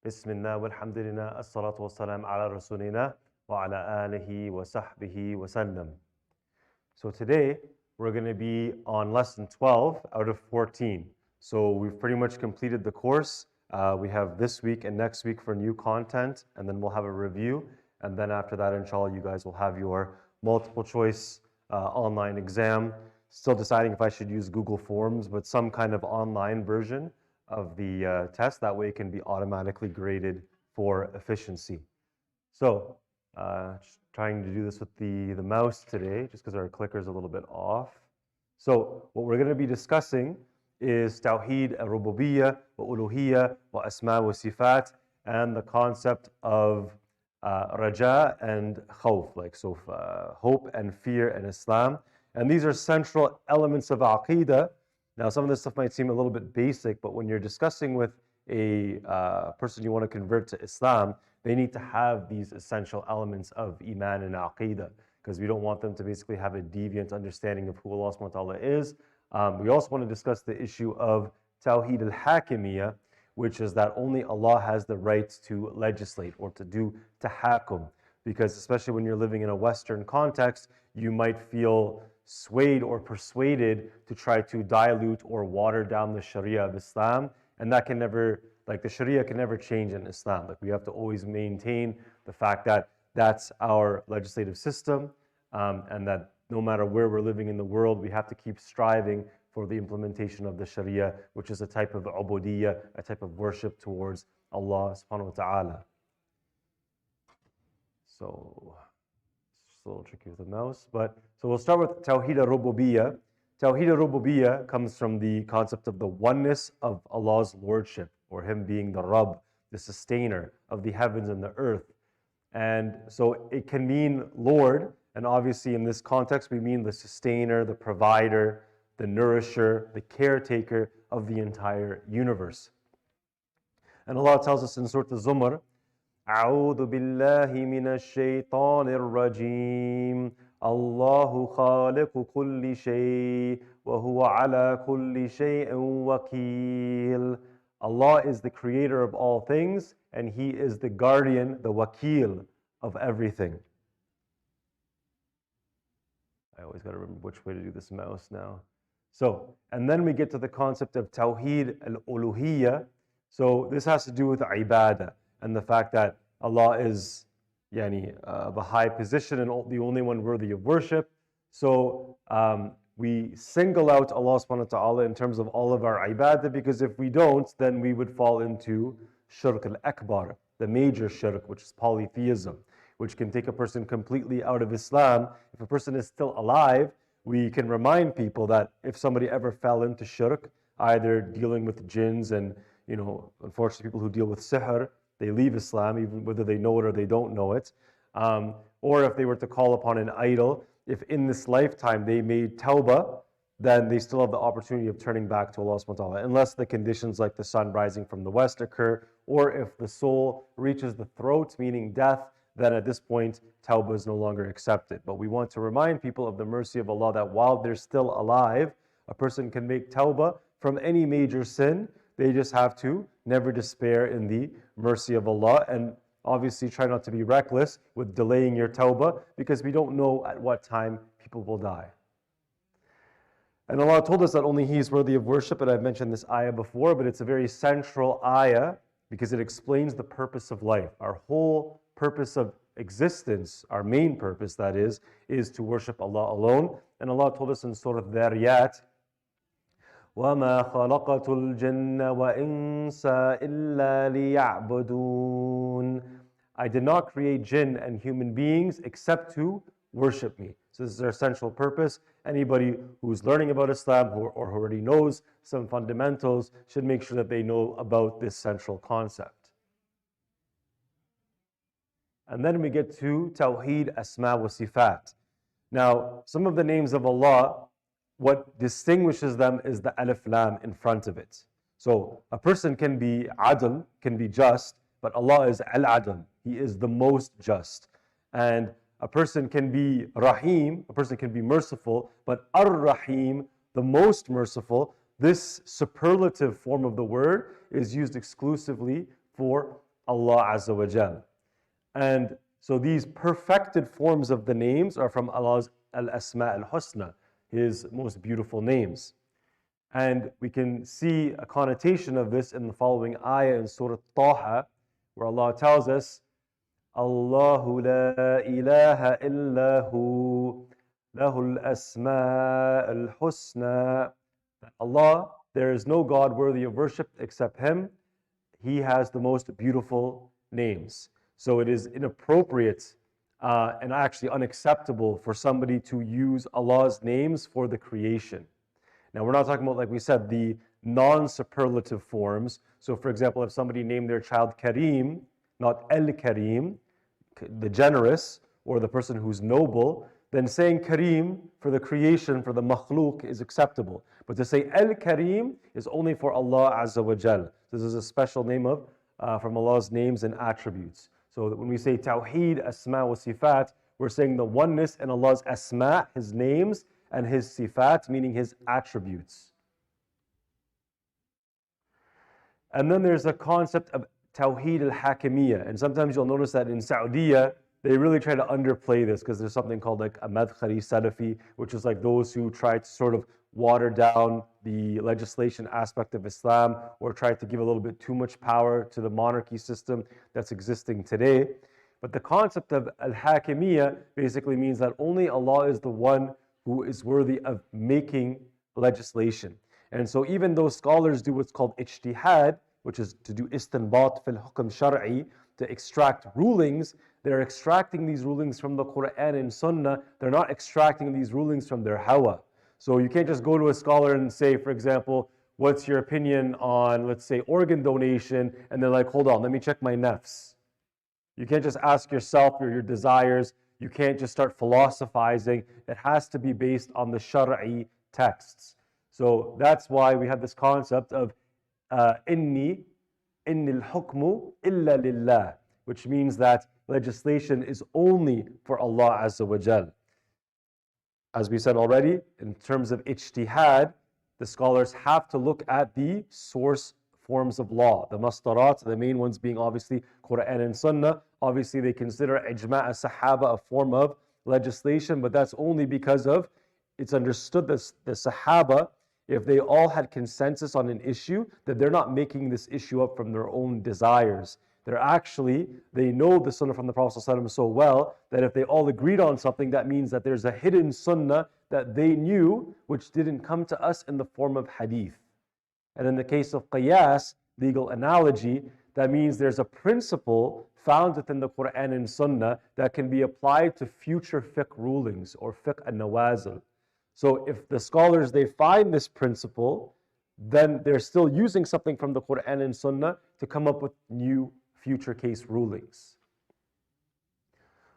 بسم الله والحمد لله الصلاة والسلام على رسولنا وعلى آله وصحبه وسلم. So today we're going to be on lesson 12 out of 14. So we've pretty much completed the course. We have this week and next week for new content, and then we'll have a review. And then after that, inshallah, you guys will have your multiple choice online exam. Still deciding if I should use Google Forms, but some kind of online version of the test. That way it can be automatically graded for efficiency. So just trying to do this with the mouse today, just because our clicker is a little bit off. So what we're going to be discussing is Tawheed al-Rububiyyah wa Uluhiyyah wa Asma wa Sifat, and the concept of Raja and Khawf, like hope and fear in Islam. And these are central elements of Aqeedah. Now, some of this stuff might seem a little bit basic, but when you're discussing with a person you want to convert to Islam, they need to have these essential elements of Iman and Aqeedah, because we don't want them to basically have a deviant understanding of who Allah subhanahu wa ta'ala is. We also want to discuss the issue of Tawheed al-Hakimiyyah, which is that only Allah has the right to legislate or to do tahakum, because especially when you're living in a Western context, you might feel swayed or persuaded to try to dilute or water down the Sharia of Islam, and that can never, like the Sharia can never change in Islam. Like we have to always maintain the fact that that's our legislative system, and that no matter where we're living in the world, we have to keep striving for the implementation of the Sharia, which is a type of ubudiyyah, a type of worship towards Allah subhanahu wa ta'ala. So it's a little tricky with the mouse, but so we'll start with Tawheed al-Rububiyyah. Tawheed al-Rububiyyah comes from the concept of the oneness of Allah's lordship, or Him being the Rabb, the sustainer of the heavens and the earth. And so it can mean Lord, and obviously in this context we mean the sustainer, the provider, the nourisher, the caretaker of the entire universe. And Allah tells us in Surah Al-Zumar, أعوذ بالله من الشيطان الرجيم الله خالق كل شيء وهو على كل شيء وكيل. Allah is the creator of all things, and He is the guardian, the wakil of everything. I always got to remember which way to do this mouse now. So, and then we get to the concept of Tawheed al-Uluhiyyah. So this has to do with ibadah, and the fact that Allah is of a high position and the only one worthy of worship. So we single out Allah subhanahu wa ta'ala in terms of all of our ibadah, because if we don't, then we would fall into shirk al-akbar, the major shirk, which is polytheism, which can take a person completely out of Islam. If a person is still alive, we can remind people that if somebody ever fell into shirk, either dealing with jinns and, unfortunately people who deal with sihr, they leave Islam, even whether they know it or they don't know it. Or if they were to call upon an idol, if in this lifetime they made tawbah, then they still have the opportunity of turning back to Allah subhanahu wa ta'ala, unless the conditions like the sun rising from the west occur, or if the soul reaches the throat, meaning death, then at this point, tawbah is no longer accepted. But we want to remind people of the mercy of Allah, that while they're still alive, a person can make tawbah from any major sin. They just have to never despair in the mercy of Allah, and obviously try not to be reckless with delaying your tawbah, because we don't know at what time people will die. And Allah told us that only He is worthy of worship, and I've mentioned this ayah before, but it's a very central ayah because it explains the purpose of life. Our whole purpose of existence, our main purpose that is to worship Allah alone. And Allah told us in Surah Dhariyat, وَمَا خَلَقَتُ الْجِنَّ وَإِنسَ إِلَّا لِيَعْبُدُونَ. I did not create jinn and human beings except to worship me. So this is our central purpose. Anybody who's learning about Islam or who already knows some fundamentals should make sure that they know about this central concept. And then we get to Tawheed Asma wa Sifat. Now, some of the names of Allah, what distinguishes them is the alif lam in front of it. So a person can be adl, can be just, but Allah is al-adl. He is the most just. And a person can be rahim, a person can be merciful, but ar-rahim, the most merciful, this superlative form of the word is used exclusively for Allah Azza wa Jal. And so these perfected forms of the names are from Allah's Al-Asma al-Husna, His most beautiful names. And we can see a connotation of this in the following ayah in Surah Taha, where Allah tells us, Allahu la ilaha illahu lahul asma al-husna. Allah, there is no God worthy of worship except Him. He has the most beautiful names. So it is inappropriate and actually unacceptable for somebody to use Allah's names for the creation. Now, we're not talking about, like we said, the non-superlative forms. So, for example, if somebody named their child Kareem, not El-Kareem, the generous, or the person who's noble, then saying Kareem for the creation, for the makhluk, is acceptable. But to say El-Kareem is only for Allah Azza wa Jal. This is a special name from Allah's names and attributes. So when we say Tawheed, Asma wa Sifat, we're saying the oneness in Allah's Asma, His names, and His Sifat, meaning His attributes. And then there's the concept of Tawheed al-Hakimiyya. And sometimes you'll notice that in Saudi, they really try to underplay this because there's something called like a Madkhali Salafi, which is like those who try to sort of water down the legislation aspect of Islam or try to give a little bit too much power to the monarchy system that's existing today. But the concept of al-Hakimiyya basically means that only Allah is the one who is worthy of making legislation. And so even though scholars do what's called ijtihad, which is to do istinbat fil hukm shar'i, to extract rulings, they're extracting these rulings from the Quran and Sunnah. They're not extracting these rulings from their hawa. So you can't just go to a scholar and say, for example, what's your opinion on, let's say, organ donation? And they're like, hold on, let me check my nafs. You can't just ask yourself or your desires. You can't just start philosophizing. It has to be based on the Shar'i texts. So that's why we have this concept of inni al-hukmu illa lillah, which means that legislation is only for Allah Azza wa Jal. As we said already, in terms of ijtihad, the scholars have to look at the source forms of law, the mastarat, the main ones being obviously Quran and Sunnah. Obviously, they consider ijma' as-sahaba a form of legislation, but that's only because of it's understood that the Sahaba, if they all had consensus on an issue, that they're not making this issue up from their own desires. They know the Sunnah from the Prophet ﷺ so well that if they all agreed on something, that means that there's a hidden Sunnah that they knew, which didn't come to us in the form of hadith. And in the case of qiyas, legal analogy, that means there's a principle found within the Quran and Sunnah that can be applied to future fiqh rulings or fiqh al-nawazil. So if the scholars, they find this principle, then they're still using something from the Quran and Sunnah to come up with new future case rulings.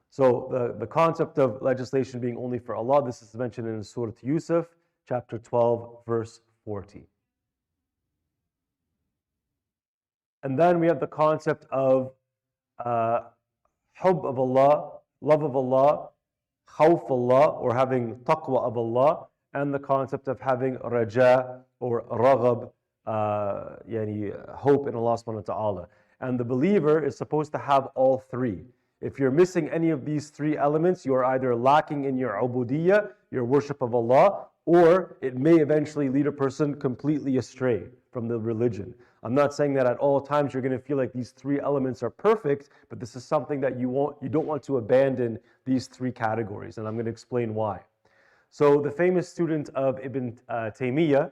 So the concept of legislation being only for Allah, this is mentioned in Surah Yusuf, chapter 12, verse 40. And then we have the concept of hub of Allah, love of Allah, khawf Allah, or having taqwa of Allah, and the concept of having raja or raghab, hope in Allah subhanahu wa ta'ala. And the believer is supposed to have all three. If you're missing any of these three elements, you are either lacking in your ubudiyyah, your worship of Allah, or it may eventually lead a person completely astray from the religion. I'm not saying that at all times you're going to feel like these three elements are perfect, but this is something that you don't want to abandon these three categories, and I'm going to explain why. So the famous student of Ibn Taymiyyah,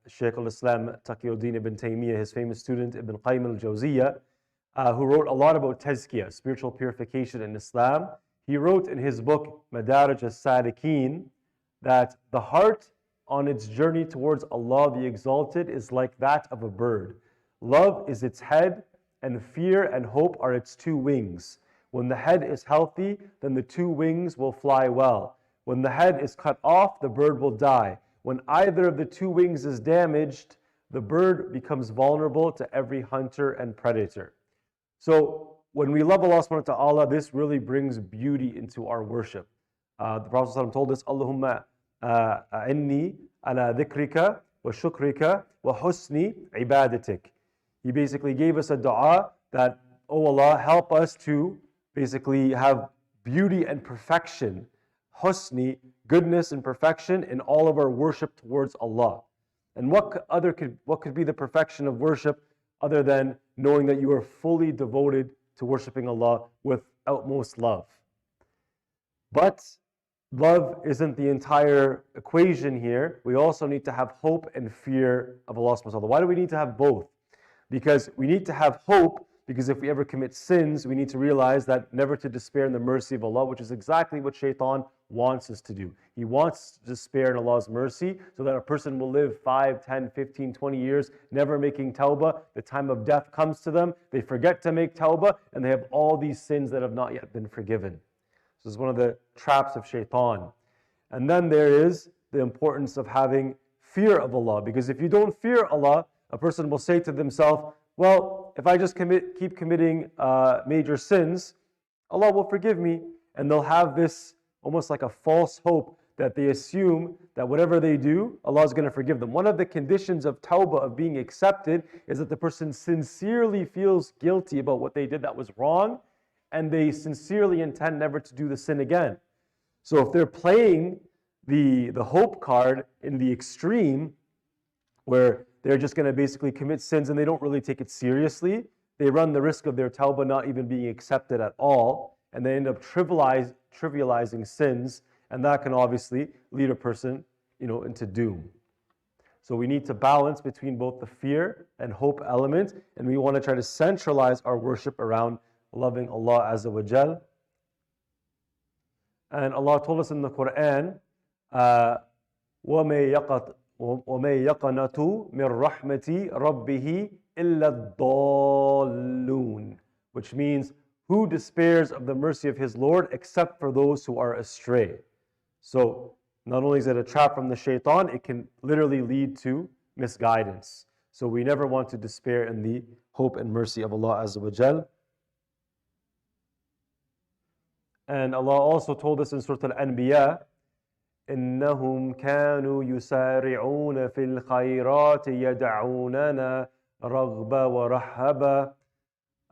Shaykh al-Islam Taqiyuddin ibn Taymiyyah, his famous student Ibn Qayyim al-Jawziyah, who wrote a lot about tazkiyah, spiritual purification in Islam. He wrote in his book Madarij as-Salikin that the heart on its journey towards Allah the Exalted is like that of a bird. Love is its head, and fear and hope are its two wings. When the head is healthy, then the two wings will fly well. When the head is cut off, the bird will die. When either of the two wings is damaged, the bird becomes vulnerable to every hunter and predator. So when we love Allah subhanahu wa ta'ala, this really brings beauty into our worship. The Prophet ﷺ told us, Allahumma a'inni ala dhikrika wa shukrika wa husni ibadatik. He basically gave us a dua that, oh Allah, help us to basically have beauty and perfection, husni, goodness and perfection in all of our worship towards Allah. And what could be the perfection of worship other than knowing that you are fully devoted to worshiping Allah with utmost love? But love isn't the entire equation here. We also need to have hope and fear of Allah subhanahu wa ta'ala. Why do we need to have both? Because we need to have hope, because if we ever commit sins, we need to realize that never to despair in the mercy of Allah, which is exactly what Shaitan wants us to do. He wants to despair in Allah's mercy so that a person will live 5, 10, 15, 20 years never making tawbah. The time of death comes to them, they forget to make tawbah, and they have all these sins that have not yet been forgiven. So this is one of the traps of Shaitan. And then there is the importance of having fear of Allah, because if you don't fear Allah, a person will say to themselves, well, if I just keep committing major sins, Allah will forgive me. And they'll have this almost like a false hope that they assume that whatever they do, Allah is going to forgive them. One of the conditions of tawbah, of being accepted, is that the person sincerely feels guilty about what they did that was wrong, and they sincerely intend never to do the sin again. So if they're playing the hope card in the extreme, where they're just going to basically commit sins and they don't really take it seriously, they run the risk of their tawbah not even being accepted at all, and they end up trivializing sins, and that can obviously lead a person, into doom. So we need to balance between both the fear and hope element, and we want to try to centralize our worship around loving Allah Azza wa Jal. And Allah told us in the Quran, وَمَن يَقْنَطُ مِن رَحْمَةِ رَبِّهِ إِلَّا الضَّالُّونَ, which means, who despairs of the mercy of his Lord except for those who are astray. So not only is it a trap from the shaitan, it can literally lead to misguidance. So we never want to despair in the hope and mercy of Allah Azza wa Jal. And Allah also told us in Surah Al-Anbiya, إِنَّهُمْ كَانُوا يُسَارِعُونَ فِي الْخَيْرَاتِ يَدْعُونَنَا رَغْبًا وَرَهَّبًا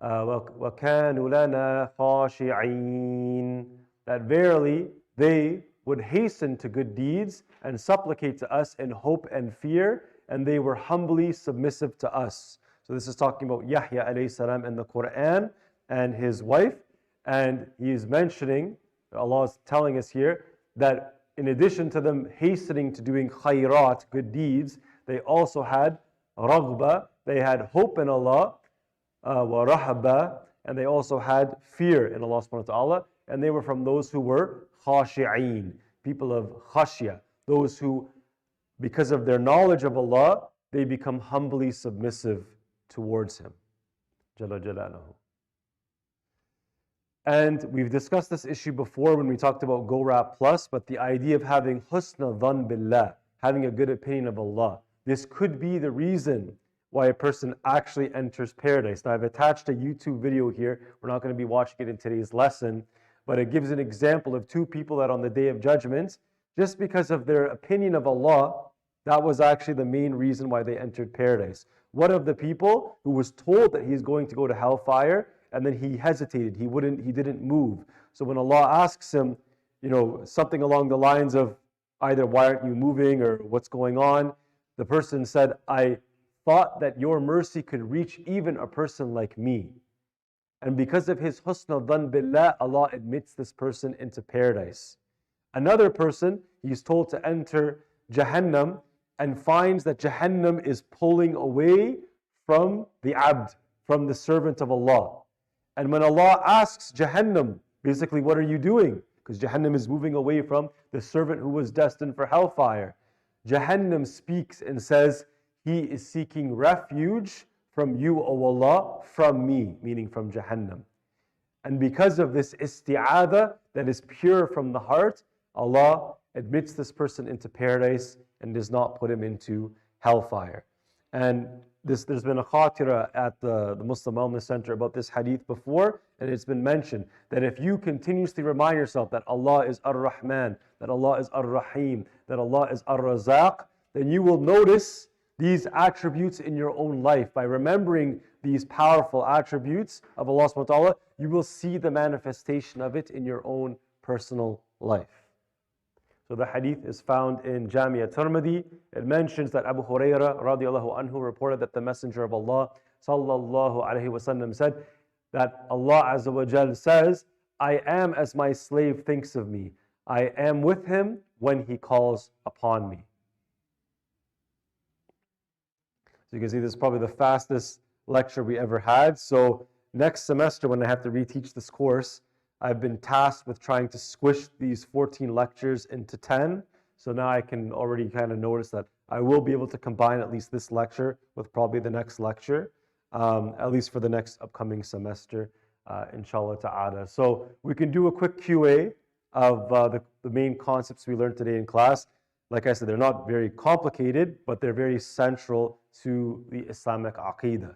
وَكَانُوا لَنَا خَاشِعِينَ. That verily they would hasten to good deeds and supplicate to us in hope and fear, and they were humbly submissive to us. So this is talking about Yahya alayhi salam in the Quran and his wife, and he is mentioning, Allah is telling us here, that in addition to them hastening to doing khayrat, good deeds, they also had raghba, they had hope in Allah, wa rahaba, and they also had fear in Allah subhanahu wa ta'ala, and they were from those who were khashi'een, people of khashya, those who, because of their knowledge of Allah, they become humbly submissive towards Him. Jalla Jalaluhu. And we've discussed this issue before when we talked about GoRap Plus, but the idea of having husna dhan billah, having a good opinion of Allah, this could be the reason why a person actually enters paradise. Now I've attached a YouTube video here. We're not going to be watching it in today's lesson, but it gives an example of two people that on the Day of Judgment, just because of their opinion of Allah, that was actually the main reason why they entered paradise. One of the people who was told that he's going to go to hellfire, and then he hesitated, he didn't move. So when Allah asks him, something along the lines of either why aren't you moving or what's going on, the person said, I thought that your mercy could reach even a person like me. And because of his husna dhan billah, Allah admits this person into paradise. Another person, he's told to enter Jahannam and finds that Jahannam is pulling away from the abd, from the servant of Allah. And when Allah asks Jahannam, basically, what are you doing? Because Jahannam is moving away from the servant who was destined for hellfire. Jahannam speaks and says, he is seeking refuge from you, O Allah, from me, meaning from Jahannam. And because of this isti'adha that is pure from the heart, Allah admits this person into paradise and does not put him into hellfire. And there's been a khatira at the Muslim Wellness Center about this hadith before, and it's been mentioned that if you continuously remind yourself that Allah is Ar-Rahman, that Allah is Ar-Rahim, that Allah is Ar-Razaq, then you will notice these attributes in your own life by remembering these powerful attributes of Allah subhanahu wa ta'ala, you will see the manifestation of it in your own personal life. So the hadith is found in Jami' at-Tirmidhi. It mentions that Abu Hurairah radiallahu anhu reported that the Messenger of Allah sallallahu alayhi wasallam said that Allah Azza wa Jal says, I am as my slave thinks of me. I am with him when he calls upon me. So you can see this is probably the fastest lecture we ever had. So next semester when I have to reteach this course, I've been tasked with trying to squish these 14 lectures into 10. So now I can already kind of notice that I will be able to combine at least this lecture with probably the next lecture, at least for the next upcoming semester, inshallah ta'ala. So we can do a quick QA of the main concepts we learned today in class. Like I said, they're not very complicated, but they're very central to the Islamic Aqeedah.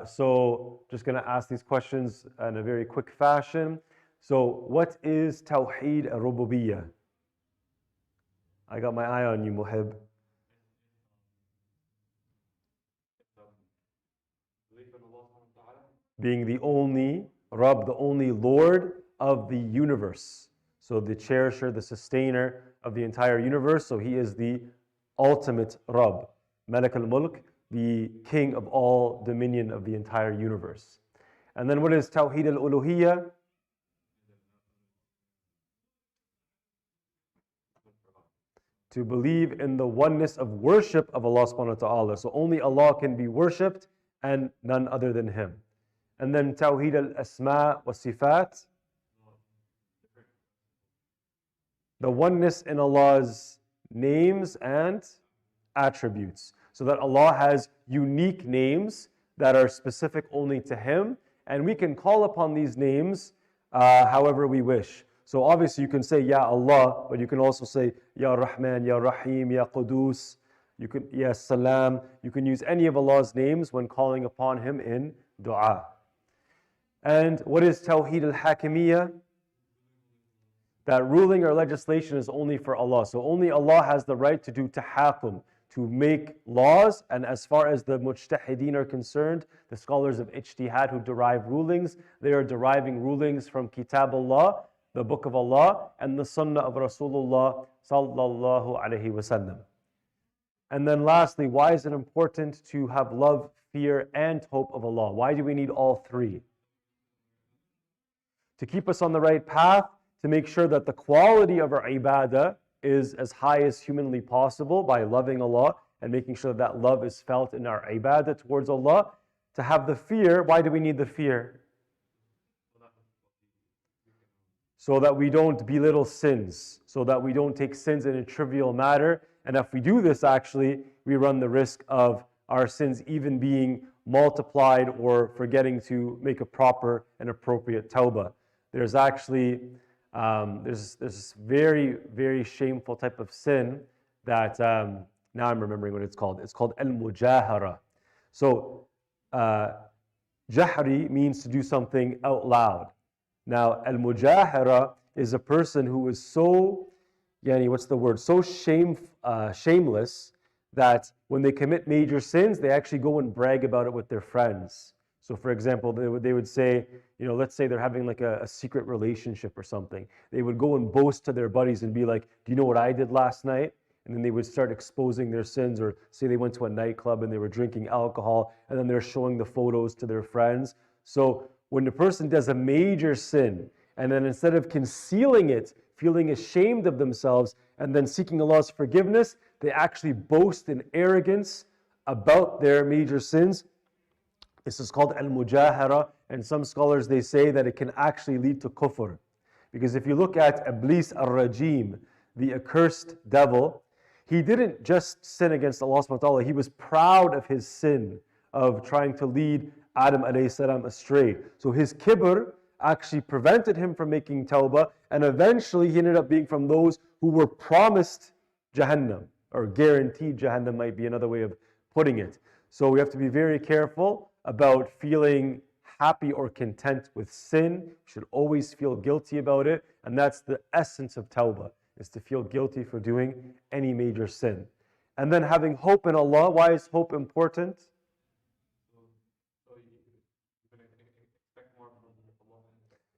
So just going to ask these questions in a very quick fashion. So what is Tawheed al-Rububiyyah? I got my eye on you, Muhib. Being the only Rabb, the only Lord of the universe. So the cherisher, the sustainer of the entire universe. So he is the ultimate Rabb. Malik al-Mulk, the king of all dominion of the entire universe. And then what is Tawheed al-Uluhiyyah? To believe in the oneness of worship of Allah subhanahu wa ta'ala. So only Allah can be worshipped and none other than Him. And then Tawheed al-Asma wa Sifat. The oneness in Allah's names and attributes. So that Allah has unique names that are specific only to Him. And we can call upon these names however we wish. So obviously you can say Ya Allah, but you can also say Ya Rahman, Ya Rahim, Ya Qudus, you can Ya Salam. You can use any of Allah's names when calling upon Him in dua. And what is Tawheed al-Hakimiyyah? That ruling or legislation is only for Allah. So only Allah has the right to do tahakum, to make laws. And as far as the mujtahideen are concerned, the scholars of ijtihad who derive rulings, they are deriving rulings from Kitab Allah, the Book of Allah, and the Sunnah of Rasulullah sallallahu alaihi wasallam. And then lastly, why is it important to have love, fear, and hope of Allah? Why do we need all three? To keep us on the right path, to make sure that the quality of our ibadah is as high as humanly possible by loving Allah and making sure that love is felt in our ibadah towards Allah. To have the fear, why do we need the fear? So that we don't belittle sins, so that we don't take sins in a trivial matter. And if we do this, actually, we run the risk of our sins even being multiplied or forgetting to make a proper and appropriate tawbah. There's actually there's this very, very shameful type of sin that now I'm remembering what it's called. It's called al-mujahara. So jahri means to do something out loud. Now al-mujahara is a person who is so, so shameless that when they commit major sins, they actually go and brag about it with their friends. So for example, they would say, let's say they're having like a secret relationship or something. They would go and boast to their buddies and be like, do you know what I did last night? And then they would start exposing their sins, or say they went to a nightclub and they were drinking alcohol, and then they're showing the photos to their friends. So when the person does a major sin, and then instead of concealing it, feeling ashamed of themselves, and then seeking Allah's forgiveness, they actually boast in arrogance about their major sins. This is called al-mujahara, and some scholars, they say that it can actually lead to kufr. Because if you look at Iblis ar-Rajim, the accursed devil, he didn't just sin against Allah subhanahu wa ta'ala, he was proud of his sin of trying to lead Adam alayhi salam astray. So his kibr actually prevented him from making tawbah, and eventually he ended up being from those who were promised Jahannam, or guaranteed Jahannam might be another way of putting it. So we have to be very careful about feeling happy or content with sin. We should always feel guilty about it, and that's the essence of tawbah, is to feel guilty for doing any major sin. And then having hope in Allah. Why is hope important? So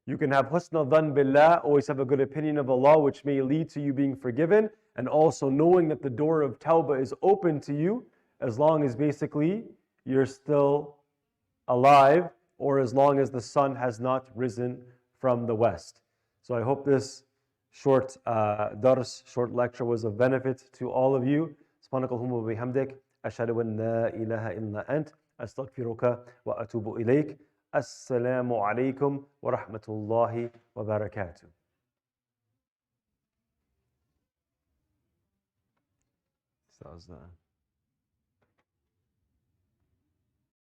You can have husna dhan billah, always have a good opinion of Allah, which may lead to you being forgiven, and also knowing that the door of tawbah is open to you as long as basically you're still alive, or as long as the sun has not risen from the west. So I hope this short dars, short lecture was of benefit to all of you. Subhanakallahumma wa bihamdik, ashhadu an la ilaha illa ant, astaghfiruka wa atubu ilayk. Assalamu alaikum wa rahmatullahi wa barakatuh. So that was